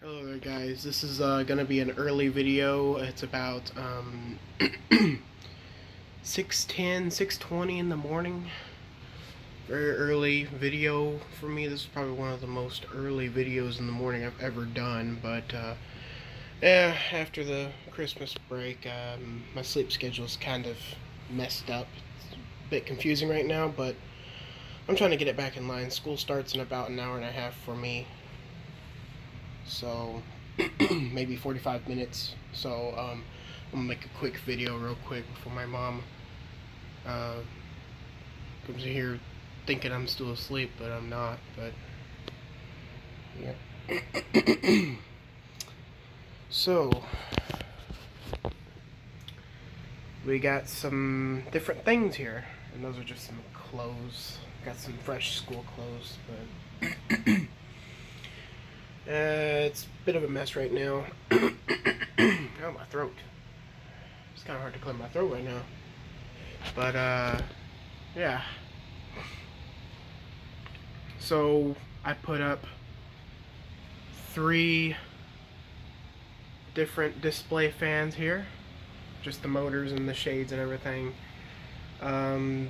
Hello there guys, this is gonna be an early video. It's about 6:10, 6:20 in the morning. Very early video for me. This is probably one of the most early videos in the morning I've ever done, but yeah, after the Christmas break, my sleep schedule is kind of messed up. It's a bit confusing right now, but I'm trying to get it back in line. School starts in about an hour and a half for me, so maybe 45 minutes. So I'm gonna make a quick video real quick before my mom uh, comes in here thinking I'm still asleep, but I'm not. But yeah. So we got some different things here, and those are just some clothes. Got some fresh school clothes, but it's a bit of a mess right now. Oh, my throat. It's kind of hard to clear my throat right now. But, yeah. So, I put up 3 different display fans here. Just the motors and the shades and everything.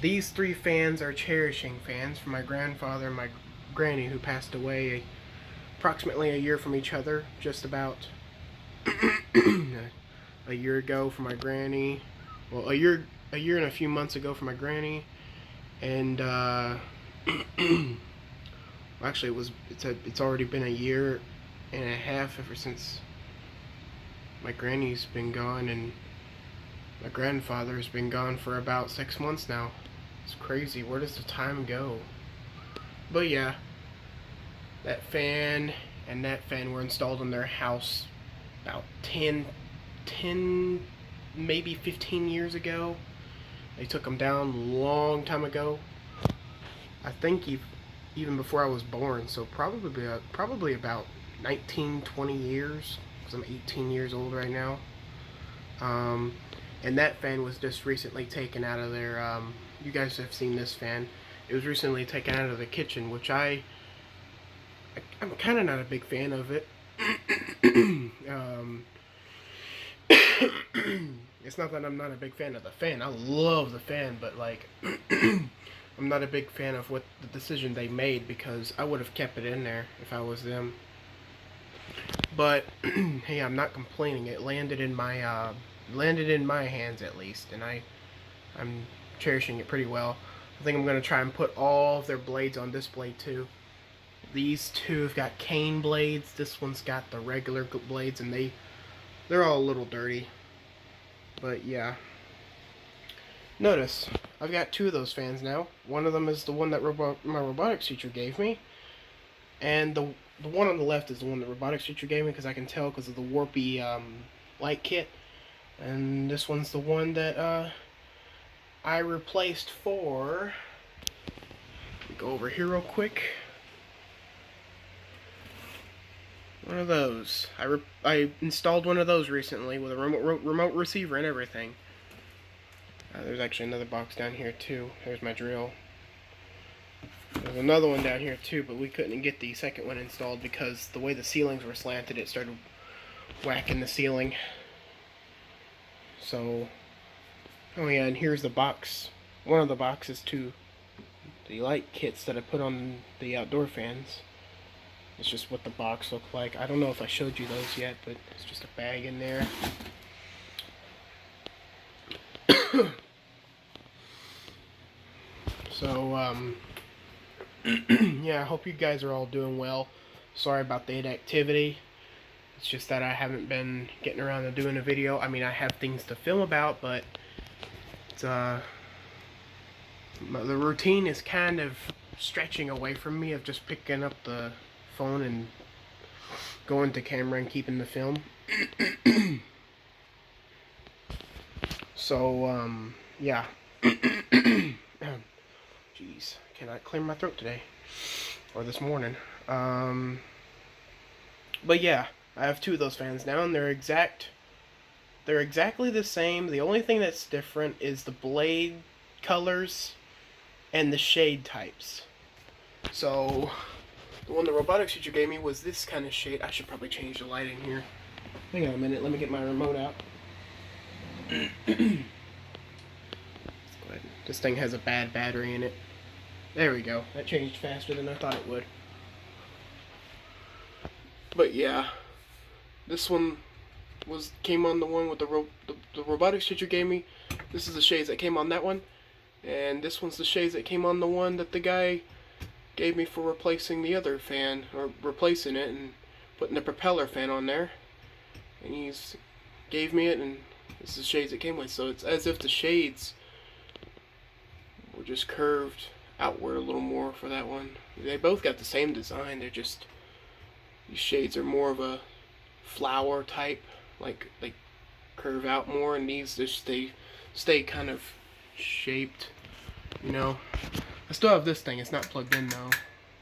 These 3 fans are cherishing fans from my grandfather and my granny, who passed away approximately a year from each other, just about a year ago for my granny. Well, a year and a few months ago for my granny, and actually it's already been a year and a half ever since my granny's been gone, and my grandfather's been gone for about 6 months now. It's crazy. Where does the time go? But yeah, that fan and that fan were installed in their house about 10, maybe 15 years ago. They took them down a long time ago. I think even before I was born, so probably about 19, 20 years, because I'm 18 years old right now. And that fan was just recently taken out of their, you guys have seen this fan. It was recently taken out of the kitchen, which I'm kind of not a big fan of it. It's not that I'm not a big fan of the fan. I love the fan, but like, I'm not a big fan of what the decision they made, because I would have kept it in there if I was them. But hey, I'm not complaining. It landed in my hands at least, and I'm cherishing it pretty well. I think I'm gonna try and put all of their blades on display too. These 2 have got cane blades. This one's got the regular blades, and they're all a little dirty. But yeah. Notice, I've got 2 of those fans now. One of them is the one that my robotics teacher gave me. And the one on the left is the one that robotics teacher gave me, because I can tell because of the warpy light kit. And this one's the one that I replaced for... Let me go over here real quick. One of those. I installed one of those recently with a remote receiver and everything. There's actually another box down here too. There's my drill. There's another one down here too, but we couldn't get the second one installed because the way the ceilings were slanted, it started whacking the ceiling. So, oh yeah, and here's the box. One of the boxes to the light kits that I put on the outdoor fans. It's just what the box looked like. I don't know if I showed you those yet, but it's just a bag in there. So, yeah, I hope you guys are all doing well. Sorry about the inactivity. It's just that I haven't been getting around to doing a video. I mean, I have things to film about, but it's, the routine is kind of stretching away from me of just picking up the phone and going to camera and keeping the film. So, yeah. Jeez, cannot clear my throat today. Or this morning. But yeah, I have 2 of those fans now, and they're exactly the same. The only thing that's different is the blade colors and the shade types. So, The one the robotics teacher gave me was this kind of shade. I should probably change the lighting here. Hang on a minute, let me get my remote out. Let's go ahead. This thing has a bad battery in it. There we go. That changed faster than I thought it would. But yeah, this one came on the one with the robotics teacher gave me. This is the shades that came on that one, and this one's the shades that came on the one that the guy gave me for replacing the other fan, or replacing it and putting the propeller fan on there. And he's gave me it, and this is the shades it came with. So it's as if the shades were just curved outward a little more for that one. They both got the same design. They're just, these shades are more of a flower type, like they curve out more, and these just stay kind of shaped, you know. I still have this thing. It's not plugged in though.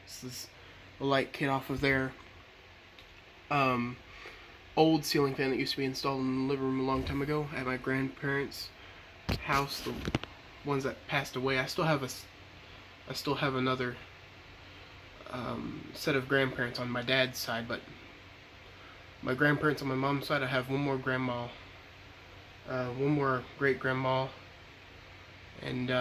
This is a light kit off of their old ceiling fan that used to be installed in the living room a long time ago at my grandparents' house. The ones that passed away. I still have another set of grandparents on my dad's side, but my grandparents on my mom's side, I have one more grandma, one more great grandma, and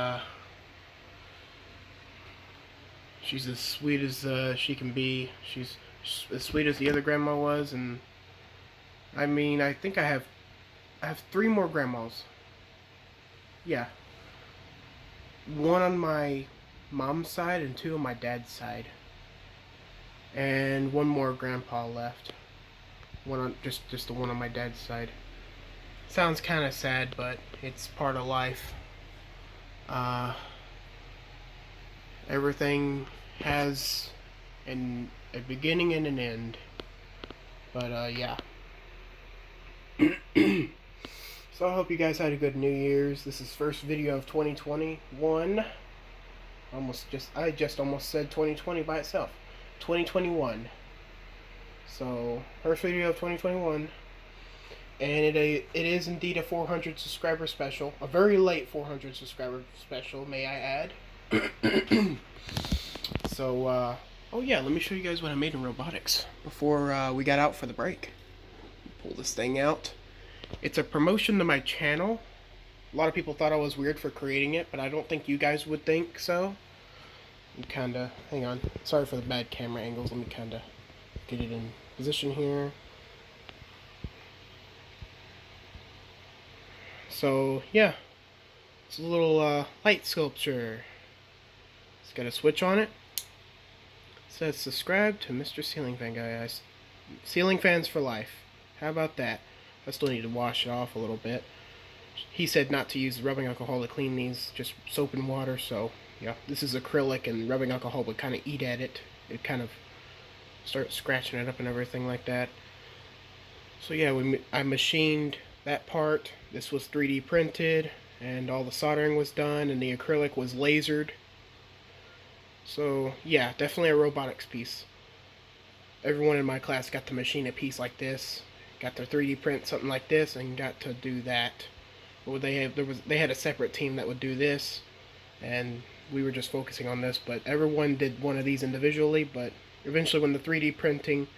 she's as sweet as she can be. She's as sweet as the other grandma was, and I mean, I think I have 3 more grandmas. Yeah. 1 on my mom's side and 2 on my dad's side. And 1 more grandpa left. One on just the one on my dad's side. Sounds kind of sad, but it's part of life. Everything has a beginning and an end. But yeah. So I hope you guys had a good New Year's. This is first video of 2021. I just almost said 2020 by itself. 2021. So first video of 2021, and it is indeed a 400 subscriber special, a very late 400 subscriber special, may I add. So oh yeah, let me show you guys what I made in robotics before we got out for the break. Pull this thing out. It's a promotion to my channel. A lot of people thought I was weird for creating it, but I don't think you guys would think so. Kinda, hang on, sorry for the bad camera angles. Let me kinda get it in position here. So yeah, it's a little light sculpture. It's got a switch on it. It says subscribe to Mr. Ceiling Fan Guy. Ceiling fans for life. How about that? I still need to wash it off a little bit. He said not to use rubbing alcohol to clean these, just soap and water. So yeah, this is acrylic, and rubbing alcohol would kind of eat at it. It kind of start scratching it up and everything like that. So yeah, I machined that part. This was 3D printed, and all the soldering was done, and the acrylic was lasered. So yeah, definitely a robotics piece. Everyone in my class got to machine a piece like this, got to 3D print something like this, and got to do that. Well, they had a separate team that would do this, and we were just focusing on this. But everyone did one of these individually. But eventually, when the 3D printing,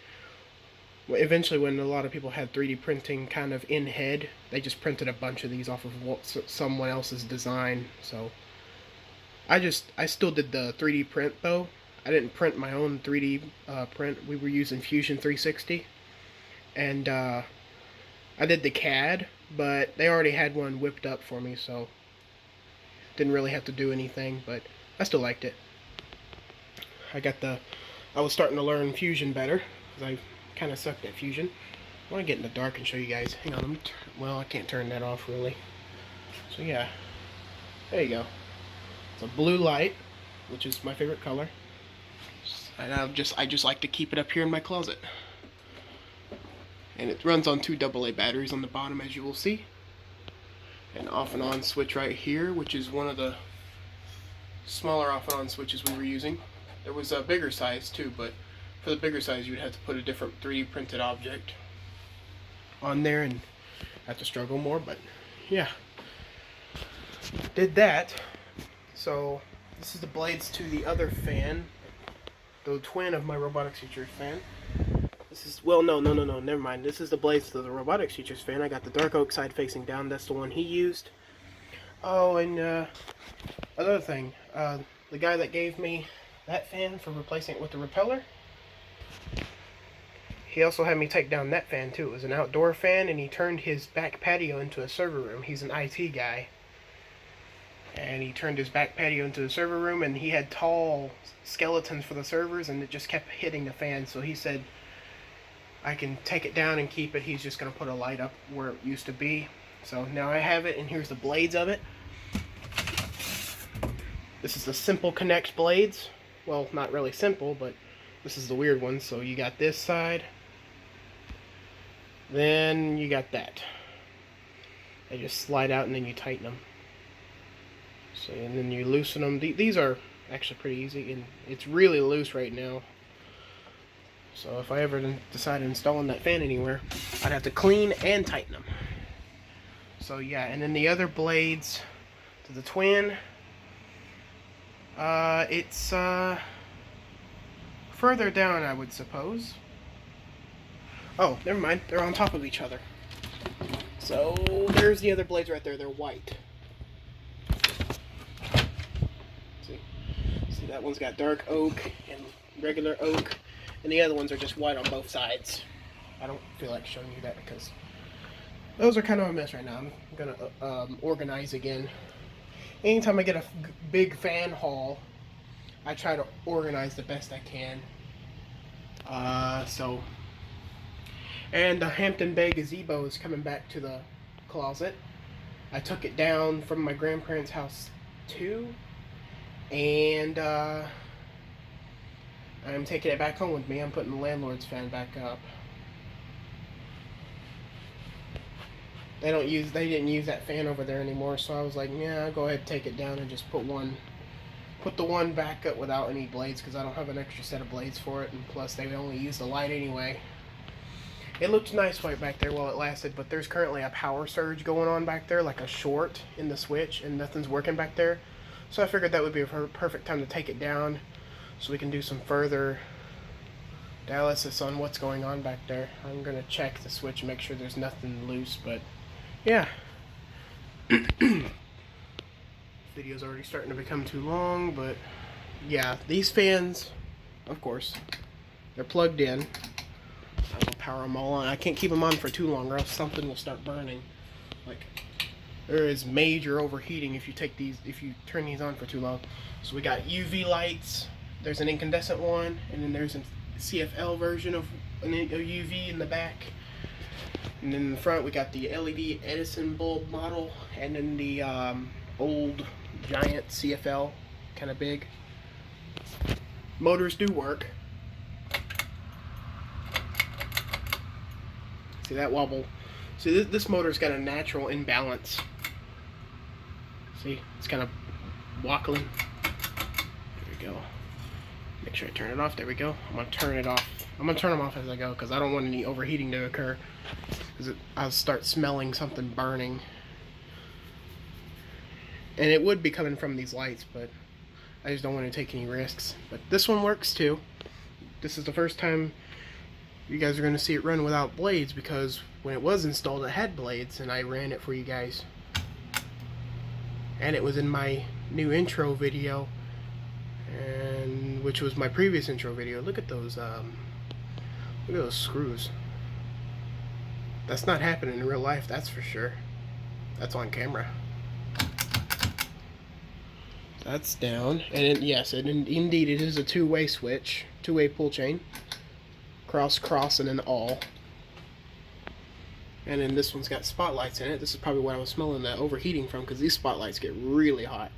when a lot of people had 3D printing kind of in head, they just printed a bunch of these off of someone else's design. So I still did the 3D print though. I didn't print my own 3D print. We were using Fusion 360, and I did the CAD, but they already had one whipped up for me, so didn't really have to do anything. But I still liked it. I was starting to learn Fusion better, because I kind of sucked at Fusion. I want to get in the dark and show you guys. Hang on, well, I can't turn that off really. So yeah, there you go. It's a blue light, which is my favorite color. And I just like to keep it up here in my closet. And it runs on 2 AA batteries on the bottom, as you will see. An off and on switch right here, which is one of the smaller off and on switches we were using. There was a bigger size too, but for the bigger size you'd have to put a different 3D printed object on there and have to struggle more, but yeah. Did that. So this is the blades to the other fan. the twin of my robotics features fan. This is, well, no, never mind. This is the blades of the robotics features fan. I got the dark oak side facing down. That's the one he used. Oh, and another thing, the guy that gave me that fan for replacing it with the repeller, he also had me take down that fan too. It was an outdoor fan, and he turned his back patio into a server room. He's an IT guy, and he turned his back patio into a server room, and he had tall skeletons for the servers, and it just kept hitting the fan. So he said, I can take it down and keep it. He's just going to put a light up where it used to be. So now I have it, and here's the blades of it. This is the simple connect blades. Well, not really simple, but this is the weird one. So you got this side, then you got that. They just slide out and then you tighten them. So, and then you loosen them. These are actually pretty easy, and it's really loose right now. So if I ever decide installing that fan anywhere, I'd have to clean and tighten them. So yeah, and then the other blades to the twin, it's further down, I would suppose. Oh, never mind. They're on top of each other. So there's the other blades right there. They're white. See, that one's got dark oak and regular oak, and the other ones are just white on both sides. I don't feel like showing you that because those are kind of a mess right now. I'm gonna organize again. Anytime I get a big fan haul, I try to organize the best I can. And the Hampton Bay gazebo is coming back to the closet. I took it down from my grandparents' house too, and I'm taking it back home with me. I'm putting the landlord's fan back up. They didn't use that fan over there anymore, so I was like, yeah, I'll go ahead and take it down and just put the one back up without any blades, because I don't have an extra set of blades for it, and plus they only use the light anyway. It looked nice right back there while it lasted, but there's currently a power surge going on back there, like a short in the switch, and nothing's working back there. So I figured that would be a perfect time to take it down so we can do some further analysis on what's going on back there. I'm going to check the switch and make sure there's nothing loose, but yeah. Video's already starting to become too long, but yeah, these fans, of course, they're plugged in. I will power them all on. I can't keep them on for too long or else something will start burning. Like, there is major overheating if you turn these on for too long. So we got UV lights, there's an incandescent one, and then there's a CFL version of a UV in the back. And then in the front we got the LED Edison bulb model, and then the old giant CFL, kind of big. Motors do work. See that wobble? See, this motor's got a natural imbalance. See, it's kind of wobbling. There we go. Make sure I turn it off. There we go. I'm gonna turn it off. I'm gonna turn them off as I go because I don't want any overheating to occur. Because I'll start smelling something burning. And it would be coming from these lights, but I just don't want to take any risks. But this one works too. This is the first time you guys are going to see it run without blades, because when it was installed it had blades and I ran it for you guys. And it was in my new intro video, and which was my previous intro video. Look at those screws. That's not happening in real life, that's for sure. That's on camera. That's down, and yes, indeed it is a two-way switch, two-way pull chain, cross, and then all. And then this one's got spotlights in it. This is probably what I was smelling the overheating from, because these spotlights get really hot,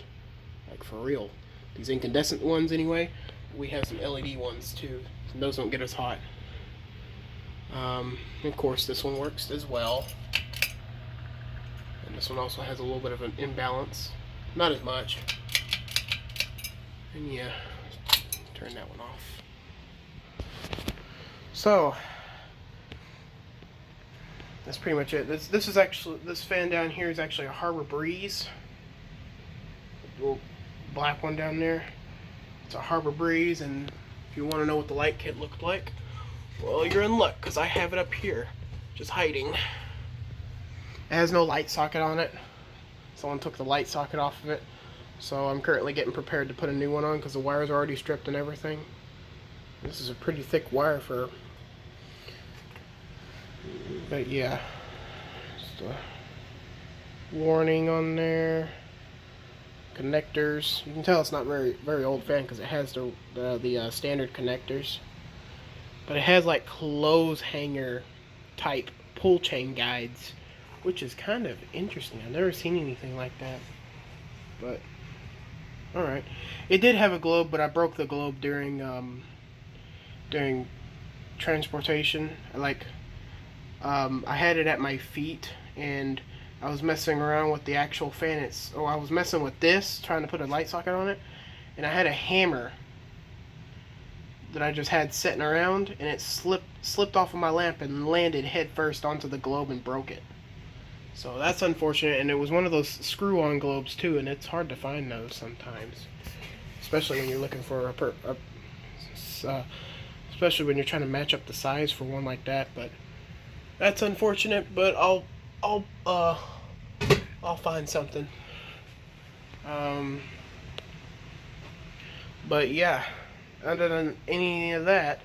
like for real. These incandescent ones anyway. We have some LED ones too, and those don't get as hot. Of course, this one works as well, and this one also has a little bit of an imbalance, not as much. And yeah, turn that one off. So that's pretty much it. This is actually, this fan down here is actually a Harbor Breeze. The little black one down there. It's a Harbor Breeze, and If you want to know what the light kit looked like, well, you're in luck, because I have it up here, just hiding. It has no light socket on it. Someone took the light socket off of it. So I'm currently getting prepared to put a new one on, because the wires are already stripped and everything. This is a pretty thick wire for... But yeah. Just a warning on there. Connectors. You can tell it's not very old fan because it has the standard connectors, but it has like clothes hanger type pull chain guides, which is kind of interesting. I've never seen anything like that. But all right, it did have a globe, but I broke the globe during transportation. I had it at my feet, and I was messing around with the actual fan. I was messing with this, trying to put a light socket on it, and I had a hammer that I just had sitting around, and it slipped off of my lamp and landed head first onto the globe and broke it. So that's unfortunate, and it was one of those screw-on globes too, and it's hard to find those sometimes, especially when you're looking for especially when you're trying to match up the size for one like that. But that's unfortunate, but I'll find something. But yeah, other than any of that,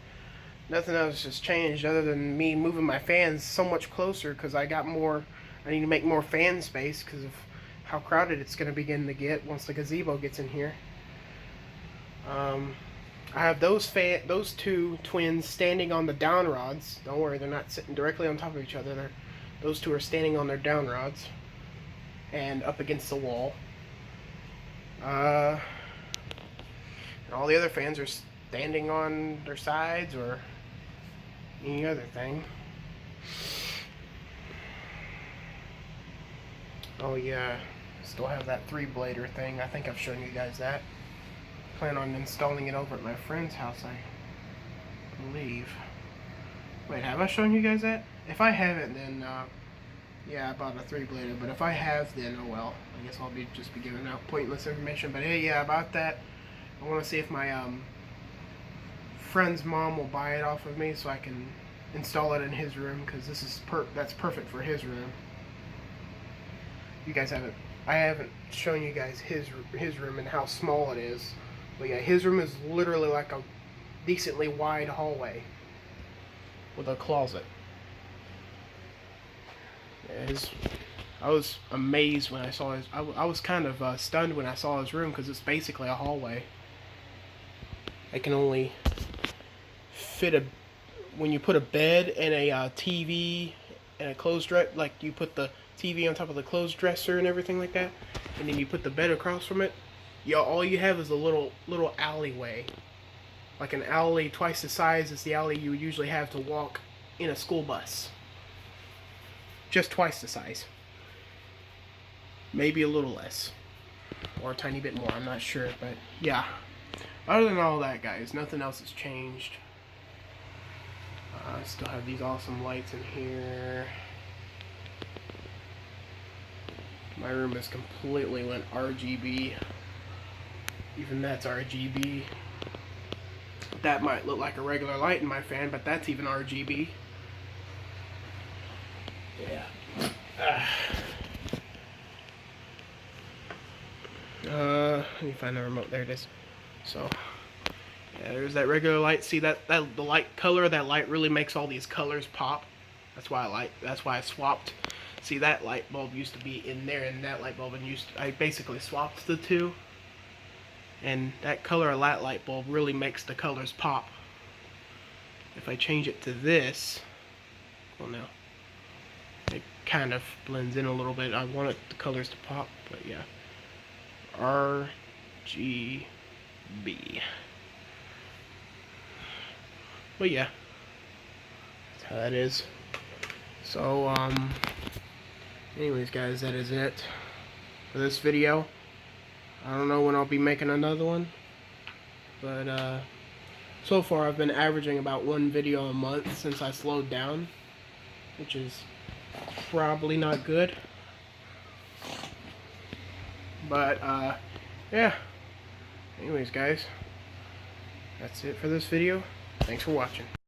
nothing else has changed other than me moving my fans so much closer, because I need to make more fan space because of how crowded it's going to begin to get once the gazebo gets in here. I have those two twins standing on the down rods. Don't worry, they're not sitting directly on top of each other. Those two are standing on their down rods and up against the wall. And all the other fans are standing on their sides or any other thing. Oh yeah, still have that 3-blader thing. I think I've shown you guys that. Plan on installing it over at my friend's house, I believe. Wait, have I shown you guys that? If I haven't, then yeah, I bought a 3-blader. But if I have, then oh well. I guess I'll just be giving out pointless information. But hey, yeah, about that, I want to see if my friend's mom will buy it off of me so I can install it in his room, because this is that's perfect for his room. I haven't shown you guys his room and how small it is. But yeah, his room is literally like a decently wide hallway with a closet. Yeah, I was amazed when I saw his. I was kind of stunned when I saw his room, because it's basically a hallway. I can only fit when you put a bed and a TV and a clothes dresser, like you put the TV on top of the clothes dresser and everything like that, and then you put the bed across from it. All you have is a little alleyway, like an alley twice the size as the alley you would usually have to walk in a school bus. Just twice the size, maybe a little less, or a tiny bit more. I'm not sure, but yeah. Other than all that, guys, nothing else has changed. I still have these awesome lights in here. My room is completely went RGB. Even that's RGB. That might look like a regular light in my fan, but that's even RGB. Yeah. Let me find the remote. There it is. So, yeah, there's that regular light. See that the light color of that light really makes all these colors pop. That's why I swapped. See, that light bulb used to be in there, and that light bulb, and I basically swapped the two. And that color of that light bulb really makes the colors pop. If I change it to this, well, now it kind of blends in a little bit. I want the colors to pop, but yeah, RGB. But yeah, that's how that is. So anyways, guys, that is it for this video. I don't know when I'll be making another one, but so far I've been averaging about 1 video a month since I slowed down, which is probably not good. But yeah, anyways, guys, that's it for this video. Thanks for watching.